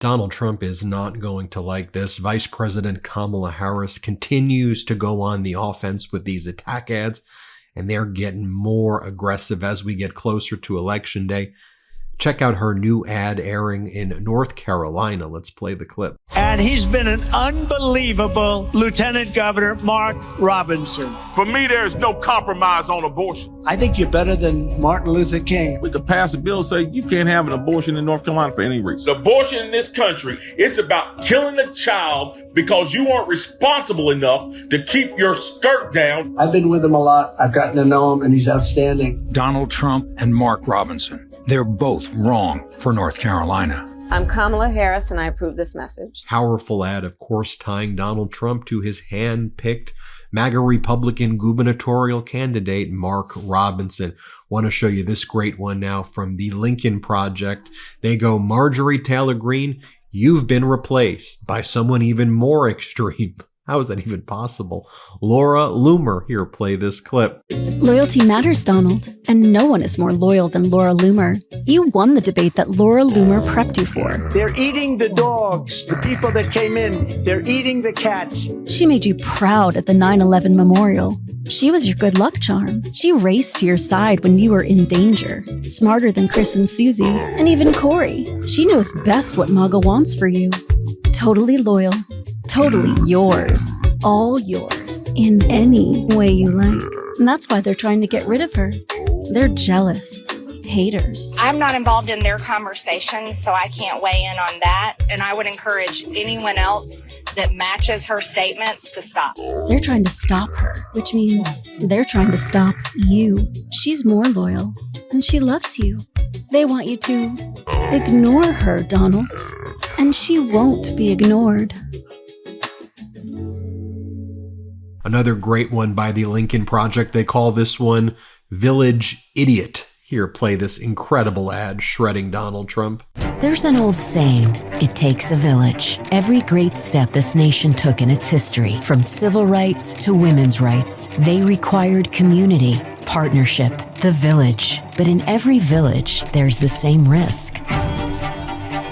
Donald Trump is not going to like this. Vice President Kamala Harris continues to go on the offense with these attack ads, and they're getting more aggressive as we get closer to Election Day. Check out her new ad airing in North Carolina. Let's play the clip. And he's been an unbelievable Lieutenant Governor, Mark Robinson. For me, there is no compromise on abortion. I think you're better than Martin Luther King. We could pass a bill and say you can't have an abortion in North Carolina for any reason. Abortion in this country, it's about killing a child because you weren't responsible enough to keep your skirt down. I've been with him a lot. I've gotten to know him, and he's outstanding. Donald Trump and Mark Robinson. They're both wrong for North Carolina. I'm Kamala Harris, and I approve this message. Powerful ad, of course, tying Donald Trump to his hand-picked MAGA Republican gubernatorial candidate, Mark Robinson. Want to show you this great one now from the Lincoln Project. They go, Marjorie Taylor Greene, you've been replaced by someone even more extreme. How is that even possible? Laura Loomer. Here, play this clip. Loyalty matters, Donald, and no one is more loyal than Laura Loomer. You won the debate that Laura Loomer prepped you for. They're eating the dogs, the people that came in. They're eating the cats. She made you proud at the 9/11 memorial. She was your good luck charm. She raced to your side when you were in danger. Smarter than Chris and Susie, and even Corey. She knows best what MAGA wants for you. Totally loyal. Totally yours. All yours. In any way you like. And that's why they're trying to get rid of her. They're jealous. Haters. I'm not involved in their conversations, so I can't weigh in on that. And I would encourage anyone else that matches her statements to stop. They're trying to stop her, which means they're trying to stop you. She's more loyal, and she loves you. They want you to ignore her, Donald. And she won't be ignored. Another great one by the Lincoln Project. They call this one Village Idiot. Here, play this incredible ad shredding Donald Trump. There's an old saying, it takes a village. Every great step this nation took in its history, from civil rights to women's rights, they required community, partnership, the village. But in every village, there's the same risk.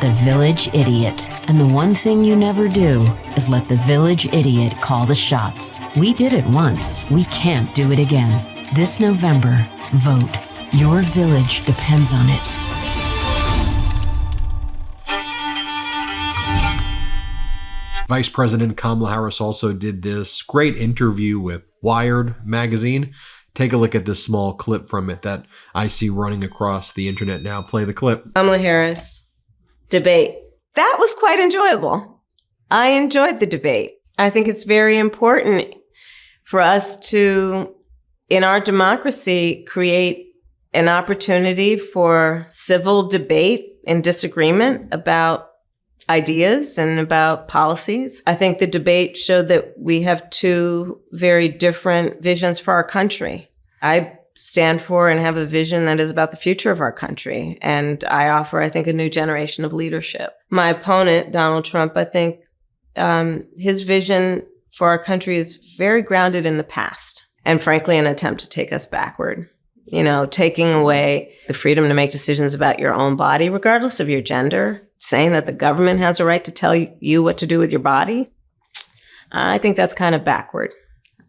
The village idiot. And the one thing you never do is let the village idiot call the shots. We did it once. We can't do it again. This November, vote. Your village depends on it. Vice President Kamala Harris also did this great interview with Wired magazine. Take a look at this small clip from it that I see running across the internet now. Play the clip. Kamala Harris debate. That was quite enjoyable. I enjoyed the debate. I think it's very important for us to, in our democracy, create an opportunity for civil debate and disagreement about ideas and about policies. I think the debate showed that we have two very different visions for our country. I stand for and have a vision that is about the future of our country. And I offer, I think, a new generation of leadership. My opponent, Donald Trump, I think his vision for our country is very grounded in the past and, frankly, an attempt to take us backward. You know, taking away the freedom to make decisions about your own body, regardless of your gender, saying that the government has a right to tell you what to do with your body. I think that's kind of backward.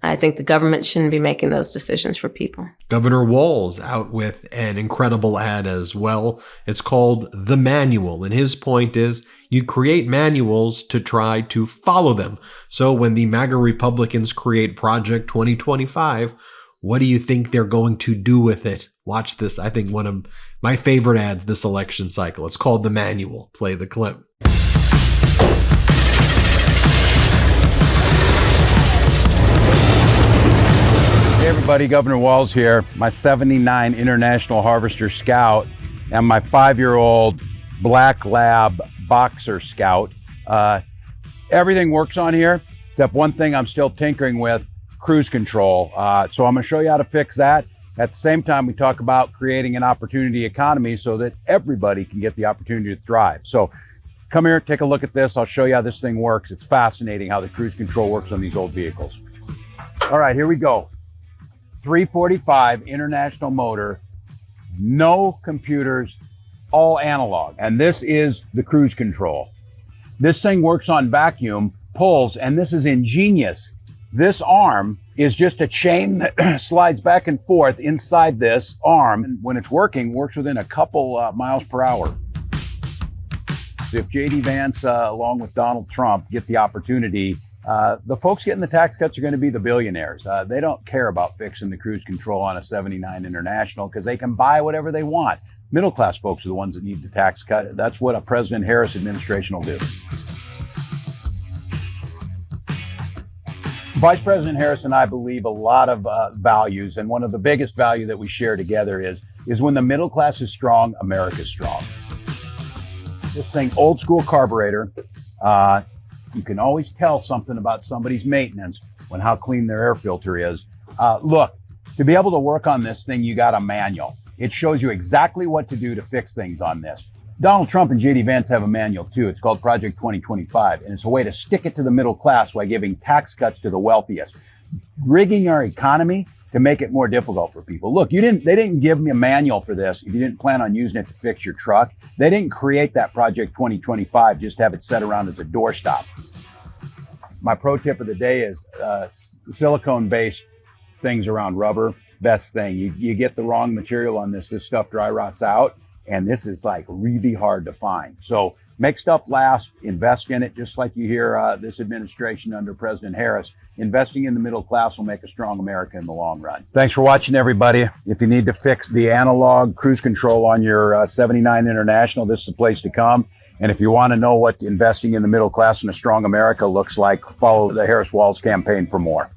I think the government shouldn't be making those decisions for people. Governor Walz out with an incredible ad as well. It's called The Manual, and his point is you create manuals to try to follow them. So when the MAGA Republicans create Project 2025, what do you think they're going to do with it? Watch this. I think one of my favorite ads this election cycle. It's called The Manual. Play the clip. Hey everybody, Governor Walz here. My 79 International Harvester Scout and my 5-year-old Black Lab Boxer Scout. Everything works on here, except one thing I'm still tinkering with, cruise control. So I'm going to show you how to fix that. At the same time, we talk about creating an opportunity economy so that everybody can get the opportunity to thrive. So come here, take a look at this. I'll show you how this thing works. It's fascinating how the cruise control works on these old vehicles. All right, here we go. 345 International motor, no computers, all analog. And this is the cruise control. This thing works on vacuum, pulls, and this is ingenious. This arm is just a chain that slides back and forth inside this arm. And when it's working, works within a couple miles per hour. If J.D. Vance, along with Donald Trump, get the opportunity, the folks getting the tax cuts are going to be the billionaires. They don't care about fixing the cruise control on a 79 International because they can buy whatever they want. Middle-class folks are the ones that need the tax cut. That's what a President Harris administration will do. Vice President Harris and I believe a lot of values, and one of the biggest value that we share together is when the middle class is strong, America's strong. This thing, old school carburetor, you can always tell something about somebody's maintenance when how clean their air filter is. Look, to be able to work on this thing, you got a manual. It shows you exactly what to do to fix things on this. Donald Trump and J.D. Vance have a manual too. It's called Project 2025, and it's a way to stick it to the middle class while giving tax cuts to the wealthiest, rigging our economy to make it more difficult for people. Look, they didn't give me a manual for this if you didn't plan on using it to fix your truck. They didn't create that Project 2025 just to have it set around as a doorstop. My pro tip of the day is silicone-based things around rubber. Best thing. You get the wrong material on this stuff dry rots out. And this is like really hard to find. So make stuff last, invest in it, just like you hear this administration under President Harris. Investing in the middle class will make a strong America in the long run. Thanks for watching, everybody. If you need to fix the analog cruise control on your 79 International, this is the place to come. And if you want to know what investing in the middle class in a strong America looks like, follow the Harris Walls campaign for more.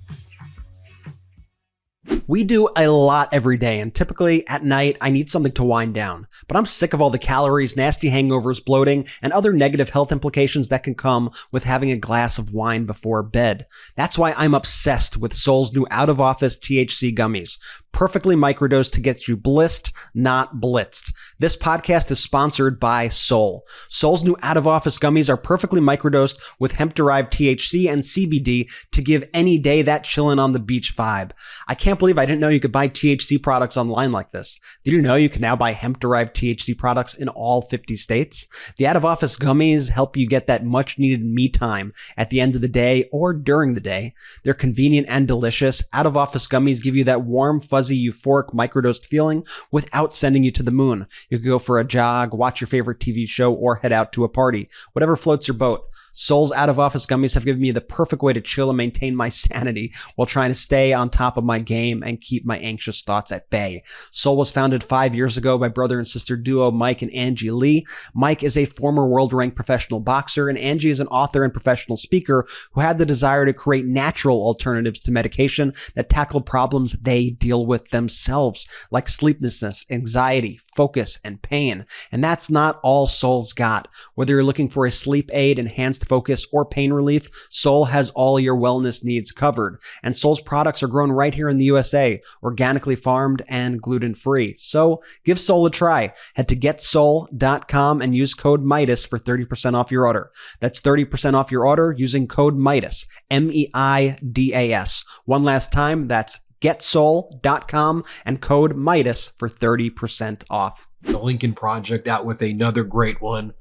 We do a lot every day, and typically at night, I need something to wind down. But I'm sick of all the calories, nasty hangovers, bloating, and other negative health implications that can come with having a glass of wine before bed. That's why I'm obsessed with Sol's new out-of-office THC gummies. Perfectly microdosed to get you blissed, not blitzed. This podcast is sponsored by Sol. Sol's new out-of-office gummies are perfectly microdosed with hemp-derived THC and CBD to give any day that chillin' on the beach vibe. I can't believe I didn't know you could buy THC products online like this. Did you know you can now buy hemp-derived THC products in all 50 states? The out-of-office gummies help you get that much-needed me time at the end of the day or during the day. They're convenient and delicious. Out-of-office gummies give you that warm, fuzzy, euphoric microdosed feeling without sending you to the moon. You could go for a jog, watch your favorite TV show, or head out to a party. Whatever floats your boat. Sol's out-of-office gummies have given me the perfect way to chill and maintain my sanity while trying to stay on top of my game and keep my anxious thoughts at bay. Sol was founded 5 years ago by brother and sister duo Mike and Angie Lee. Mike is a former world-ranked professional boxer, and Angie is an author and professional speaker who had the desire to create natural alternatives to medication that tackle problems they deal with themselves, like sleeplessness, anxiety, focus, and pain. And that's not all Sol's got. Whether you're looking for a sleep aid, enhanced focus, or pain relief, Sol has all your wellness needs covered. And Sol's products are grown right here in the USA, organically farmed and gluten-free. So give Sol a try. Head to getsol.com and use code MIDAS for 30% off your order. That's 30% off your order using code MIDAS, M-E-I-D-A-S. One last time, that's getsol.com and code MIDAS for 30% off. The Lincoln Project out with another great one.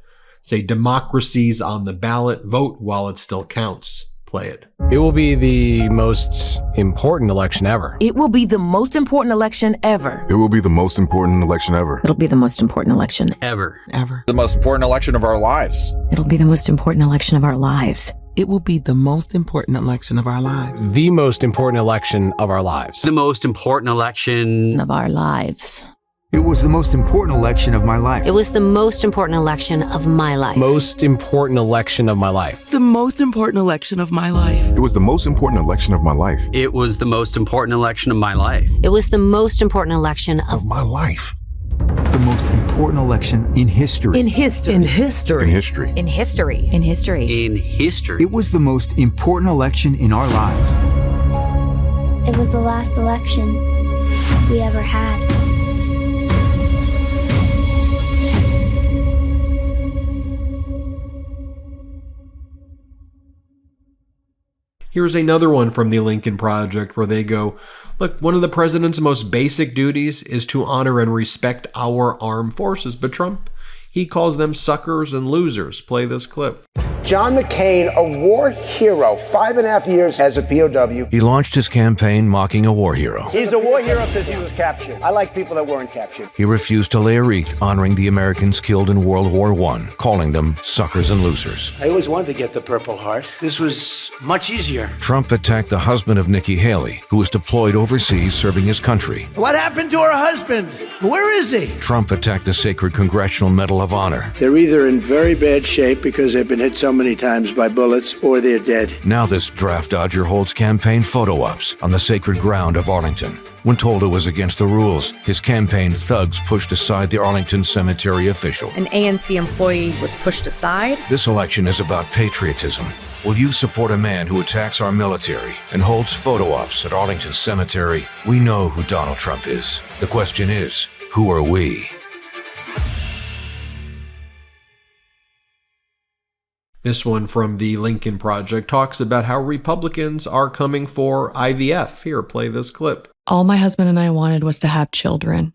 Say democracy's on the ballot. Vote while it still counts. Play it. It will be the most important election ever. It will be the most important election ever. It will be the most important election ever. It'll be the most important election Ever. The most important election of our lives. It'll be the most important election of our lives. It will be the most important election of our lives. The most important election of our lives. The most important election of our lives. It was the most important election of my life. It was the most important election of my life. Most important election of my life. The most important election of my life. It was the most important election of my life. It was the most important election of my life. It was the most important election of my life. It's the most important election in history. In history. In history. In history. In history. In history. It was the most important election in our lives. It was the last election we ever had. Here's another one from the Lincoln Project where they go, look, one of the president's most basic duties is to honor and respect our armed forces. But Trump, he calls them suckers and losers. Play this clip. John McCain, a war hero, 5.5 years as a POW. He launched his campaign mocking a war hero. He's a war hero because he was captured. I like people that weren't captured. He refused to lay a wreath honoring the Americans killed in World War I, calling them suckers and losers. I always wanted to get the Purple Heart. This was much easier. Trump attacked the husband of Nikki Haley, who was deployed overseas serving his country. What happened to her husband? Where is he? Trump attacked the sacred Congressional Medal of Honor. They're either in very bad shape because they've been hit so many times by bullets, or they're dead. Now this draft dodger holds campaign photo ops on the sacred ground of Arlington. When told it was against the rules, his campaign thugs pushed aside the Arlington cemetery official. An ANC employee was pushed aside. This election is about patriotism. Will you support a man who attacks our military and holds photo ops at Arlington Cemetery? We know who Donald Trump is. The question is, who are we? This one from the Lincoln Project talks about how Republicans are coming for IVF. Here, play this clip. All my husband and I wanted was to have children.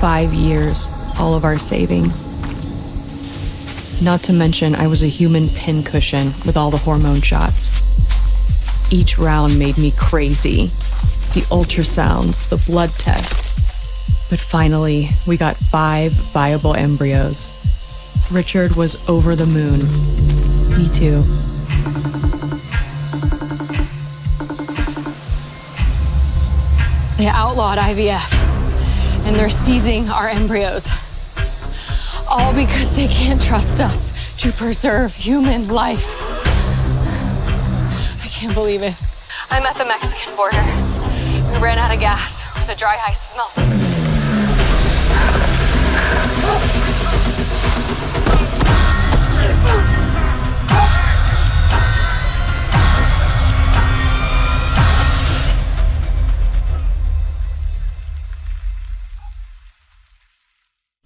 5 years, all of our savings. Not to mention, I was a human pincushion with all the hormone shots. Each round made me crazy. The ultrasounds, the blood tests. But finally, we got 5 viable embryos. Richard was over the moon. Me too. They outlawed IVF, and they're seizing our embryos. All because they can't trust us to preserve human life. I can't believe it. I'm at the Mexican border. We ran out of gas. The dry ice melted.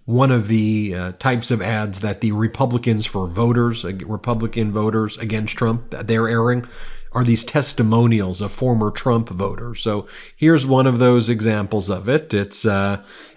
One of the types of ads that the Republican voters against Trump, they're airing, are these testimonials of former Trump voters. So here's one of those examples of it. It's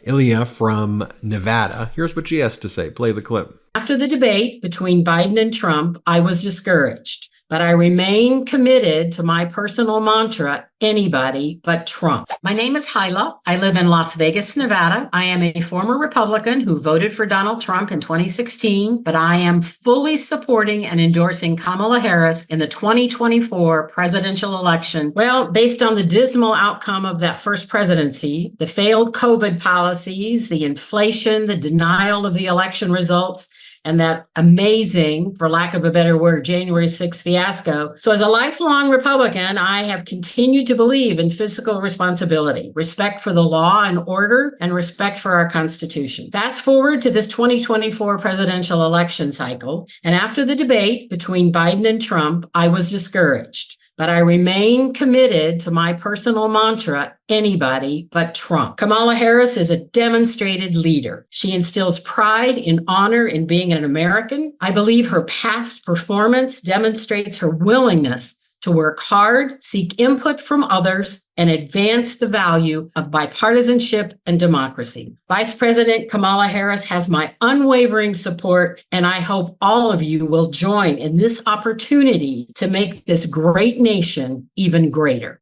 Ilya from Nevada. Here's what she has to say. Play the clip. After the debate between Biden and Trump, I was discouraged, but I remain committed to my personal mantra, anybody but Trump. My name is Hyla. I live in Las Vegas, Nevada. I am a former Republican who voted for Donald Trump in 2016, but I am fully supporting and endorsing Kamala Harris in the 2024 presidential election. Well, based on the dismal outcome of that first presidency, the failed COVID policies, the inflation, the denial of the election results, and that amazing, for lack of a better word, January 6th fiasco. So as a lifelong Republican, I have continued to believe in fiscal responsibility, respect for the law and order, and respect for our Constitution. Fast forward to this 2024 presidential election cycle, and after the debate between Biden and Trump, I was discouraged. But I remain committed to my personal mantra, anybody but Trump. Kamala Harris is a demonstrated leader. She instills pride and honor in being an American. I believe her past performance demonstrates her willingness to work hard, seek input from others, and advance the value of bipartisanship and democracy. Vice President Kamala Harris has my unwavering support, and I hope all of you will join in this opportunity to make this great nation even greater.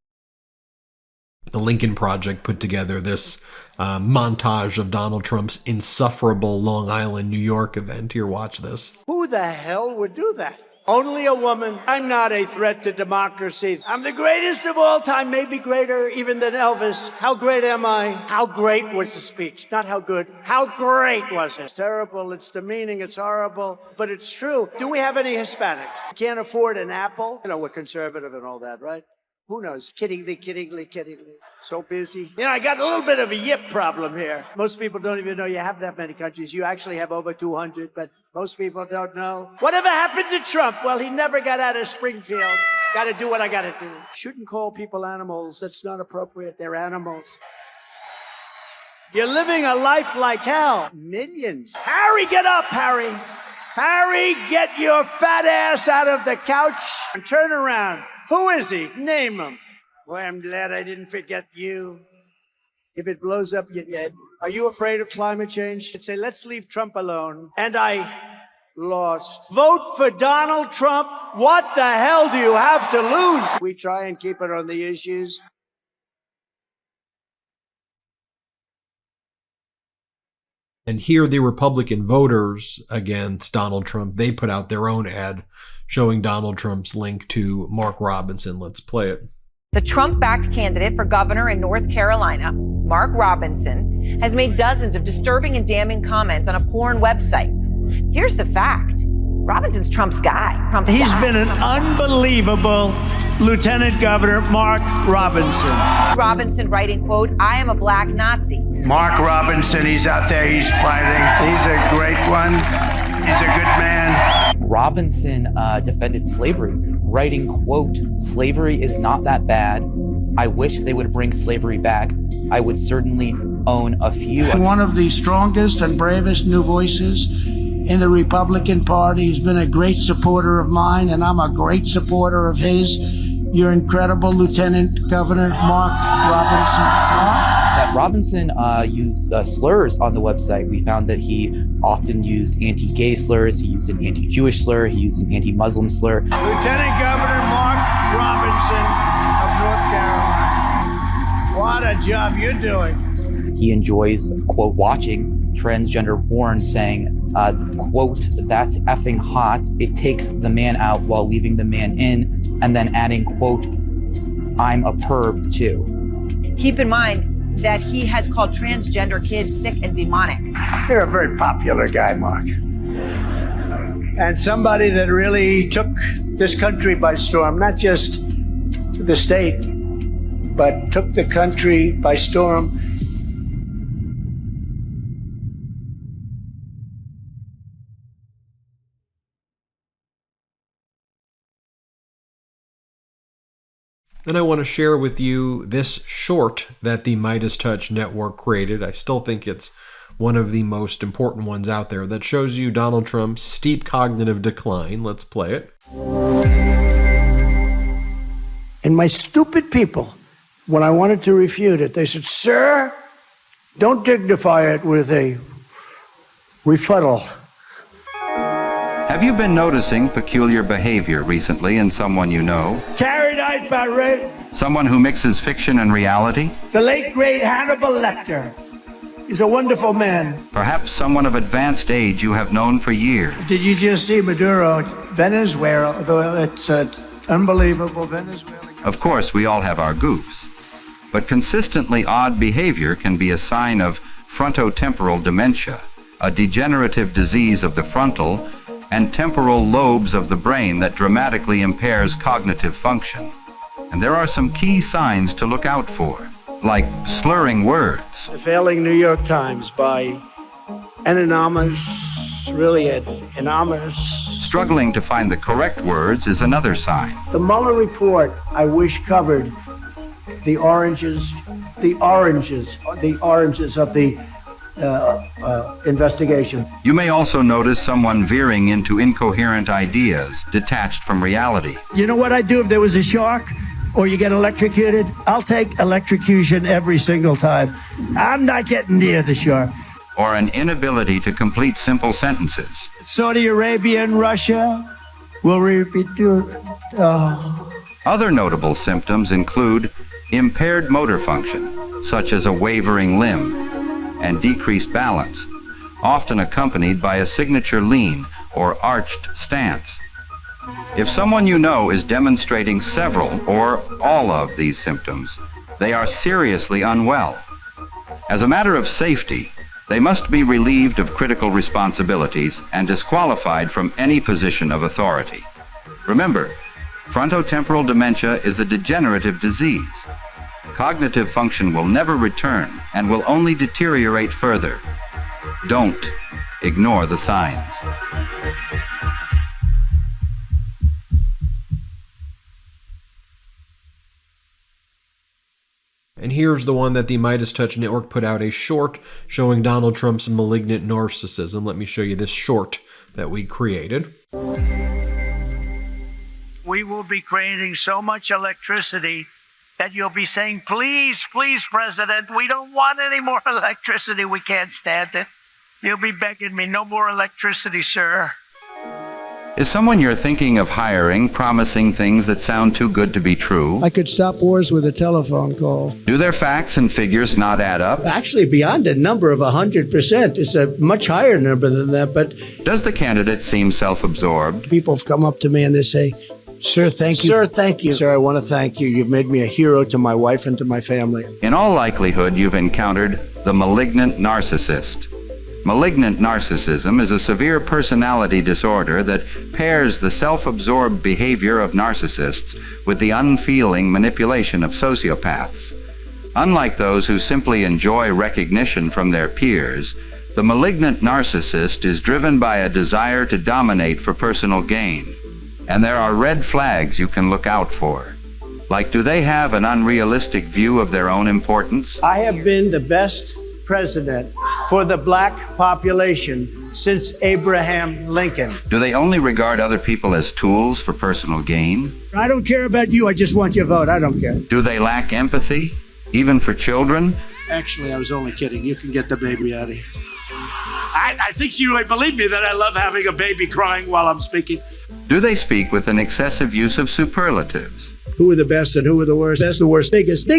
The Lincoln Project put together this montage of Donald Trump's insufferable Long Island, New York event. Here, watch this. Who the hell would do that? Only a woman. I'm not a threat to democracy. I'm the greatest of all time, maybe greater even than Elvis. How great am I? How great was the speech? Not how good. How great was it? It's terrible, it's demeaning, it's horrible, but it's true. Do we have any Hispanics? Can't afford an apple? You know, we're conservative and all that, right? Who knows? Kiddingly. So busy. You know, I got a little bit of a yip problem here. Most people don't even know you have that many countries. You actually have over 200, but most people don't know. Whatever happened to Trump? Well, he never got out of Springfield. Got to do what I got to do. Shouldn't call people animals. That's not appropriate. They're animals. You're living a life like hell. Millions. Harry, get up, Harry. Harry, get your fat ass out of the couch and turn around. Who is he? Name him. Boy, I'm glad I didn't forget you. If it blows up, you're dead. Are you afraid of climate change? I'd say, let's leave Trump alone. And I lost. Vote for Donald Trump. What the hell do you have to lose? We try and keep it on the issues. And here the Republican voters against Donald Trump, they put out their own ad showing Donald Trump's link to Mark Robinson. Let's play it. The Trump-backed candidate for governor in North Carolina, Mark Robinson, has made dozens of disturbing and damning comments on a porn website. Here's the fact. Robinson's Trump's guy. He's been an unbelievable Lieutenant Governor, Mark Robinson. Robinson writing, quote, "I am a black Nazi." Mark Robinson, he's out there, he's fighting. He's a great one. He's a good man. Robinson defended slavery, writing, quote, "Slavery is not that bad. I wish they would bring slavery back. I would certainly own a few." One of the strongest and bravest new voices in the Republican Party. He's been a great supporter of mine, and I'm a great supporter of his. Your incredible Lieutenant Governor, Mark Robinson. That Robinson used slurs on the website. We found that he often used anti-gay slurs, he used an anti-Jewish slur, he used an anti-Muslim slur. Lieutenant Governor Mark Robinson of North Carolina. What a job you're doing. He enjoys, quote, watching transgender porn, saying, quote, "That's effing hot. It takes the man out while leaving the man in," and then adding, quote, "I'm a perv too." Keep in mind that he has called transgender kids sick and demonic. You're a very popular guy, Mark. And somebody that really took this country by storm, not just the state, but took the country by storm. And I want to share with you this short that the MeidasTouch network created. I still think it's one of the most important ones out there that shows you Donald Trump's steep cognitive decline. Let's play it. And my stupid people, when I wanted to refute it, they said, "Sir, don't dignify it with a rebuttal." Have you been noticing peculiar behavior recently in someone you know? Carried out by rape. Someone who mixes fiction and reality? The late, great Hannibal Lecter. He's a wonderful man. Perhaps someone of advanced age you have known for years. Did you just see Maduro, Venezuela? It's unbelievable, Venezuela. Of course, we all have our goofs. But consistently odd behavior can be a sign of frontotemporal dementia, a degenerative disease of the frontal and temporal lobes of the brain that dramatically impairs cognitive function. And there are some key signs to look out for, like slurring words. The failing New York Times by anonymous, really anonymous. Struggling to find the correct words is another sign. The Mueller report, I wish, covered the oranges of the investigation. You may also notice someone veering into incoherent ideas, detached from reality. You know what I'd do if there was a shark or you get electrocuted? I'll take electrocution every single time. I'm not getting near the shark. Or an inability to complete simple sentences. Saudi Arabia and Russia will repeat. Other notable symptoms include impaired motor function, such as a wavering limb, and decreased balance, often accompanied by a signature lean or arched stance. If someone you know is demonstrating several or all of these symptoms, they are seriously unwell. As a matter of safety, they must be relieved of critical responsibilities and disqualified from any position of authority. Remember, frontotemporal dementia is a degenerative disease. Cognitive function will never return and will only deteriorate further. Don't ignore the signs. And here's the one that the MeidasTouch network put out, a short showing Donald Trump's malignant narcissism. Let me show you this short that we created. We will be creating so much electricity that you'll be saying, "Please, please, President, we don't want any more electricity. We can't stand it." You'll be begging me, "No more electricity, sir." Is someone you're thinking of hiring promising things that sound too good to be true? I could stop wars with a telephone call. Do their facts and figures not add up? Actually, beyond a number of 100%. It's a much higher number than that, but... Does the candidate seem self-absorbed? People have come up to me and they say, "Sir, thank you. Sir, thank you. Sir, I want to thank you. You've made me a hero to my wife and to my family." In all likelihood, you've encountered the malignant narcissist. Malignant narcissism is a severe personality disorder that pairs the self-absorbed behavior of narcissists with the unfeeling manipulation of sociopaths. Unlike those who simply enjoy recognition from their peers, the malignant narcissist is driven by a desire to dominate for personal gain. And there are red flags you can look out for. Like, do they have an unrealistic view of their own importance? I have been the best president for the black population since Abraham Lincoln. Do they only regard other people as tools for personal gain? I don't care about you. I just want your vote. I don't care. Do they lack empathy, even for children? Actually, I was only kidding. You can get the baby out of here. I think she really believed me that I love having a baby crying while I'm speaking. Do they speak with an excessive use of superlatives? Who are the best and who are the worst? Best, the worst, biggest,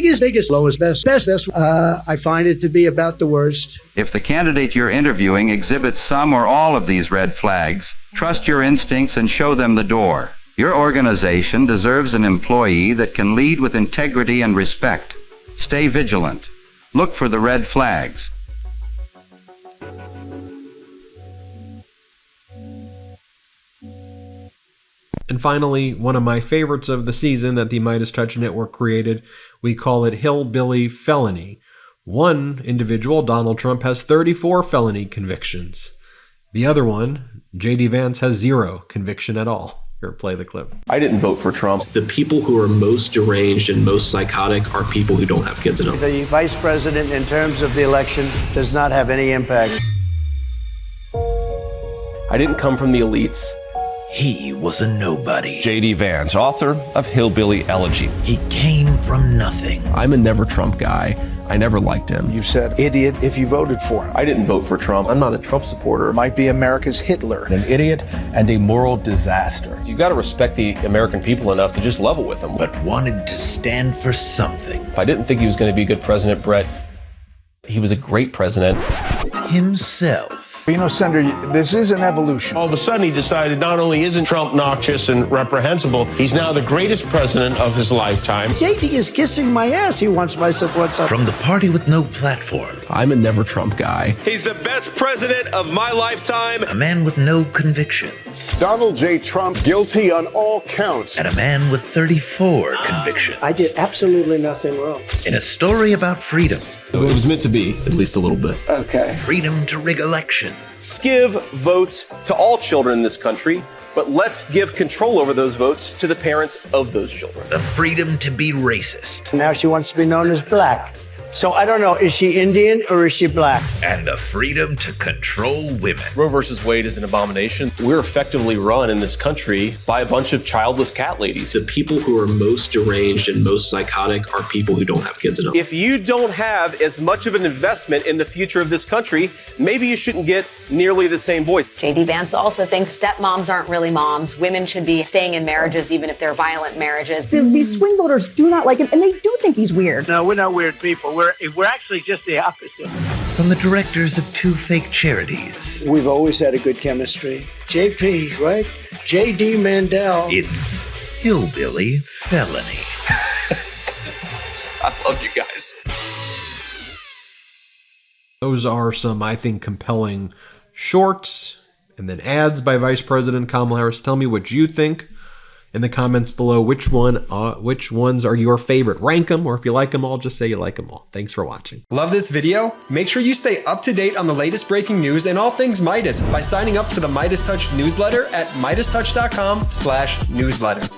lowest, best. I find it to be about the worst. If the candidate you're interviewing exhibits some or all of these red flags, trust your instincts and show them the door. Your organization deserves an employee that can lead with integrity and respect. Stay vigilant. Look for the red flags. And finally, one of my favorites of the season that the MeidasTouch Network created, we call it Hillbilly Felony. One individual, Donald Trump, has 34 felony convictions. The other one, J.D. Vance, has 0 conviction at all. Here, play the clip. I didn't vote for Trump. The people who are most deranged and most psychotic are people who don't have kids at home. The vice president, in terms of the election, does not have any impact. I didn't come from the elites. He was a nobody. J.D. Vance, author of Hillbilly Elegy. He came from nothing. I'm a never Trump guy. I never liked him. You said idiot if you voted for him. I didn't vote for Trump. I'm not a Trump supporter. Might be America's Hitler. An idiot and a moral disaster. You got to respect the American people enough to just level with him. But wanted to stand for something. I didn't think he was going to be a good president, Brett. He was a great president. Himself. You know, Senator, this is an evolution. All of a sudden, he decided not only isn't Trump noxious and reprehensible, he's now the greatest president of his lifetime. JD is kissing my ass. He wants my support. From the party with no platform. I'm a never Trump guy. He's the best president of my lifetime. A man with no convictions. Donald J. Trump guilty on all counts. And a man with 34 convictions. I did absolutely nothing wrong. In a story about freedom. It was meant to be, at least a little bit. Okay. Freedom to rig elections. Give votes to all children in this country, but let's give control over those votes to the parents of those children. The freedom to be racist. Now she wants to be known as black. So I don't know, is she Indian or is she black? And the freedom to control women. Roe versus Wade is an abomination. We're effectively run in this country by a bunch of childless cat ladies. The people who are most deranged and most psychotic are people who don't have kids at home. If you don't have as much of an investment in the future of this country, maybe you shouldn't get nearly the same voice. J.D. Vance also thinks stepmoms aren't really moms. Women should be staying in marriages even if they're violent marriages. These swing voters do not like him, and they do think he's weird. No, we're not weird people. We're actually just the opposite. From the directors of 2 fake charities. We've always had a good chemistry. JP, right? J.D. Mandel. It's Hillbilly Felony. I love you guys. Those are some, I think, compelling shorts and then ads by Vice President Kamala Harris. Tell me what you think in the comments below. Which ones are your favorite? Rank them, or if you like them all, just say you like them all. Thanks for watching. Love this video? Make sure you stay up to date on the latest breaking news and all things Meidas by signing up to the MeidasTouch newsletter at MeidasTouch.com/newsletter.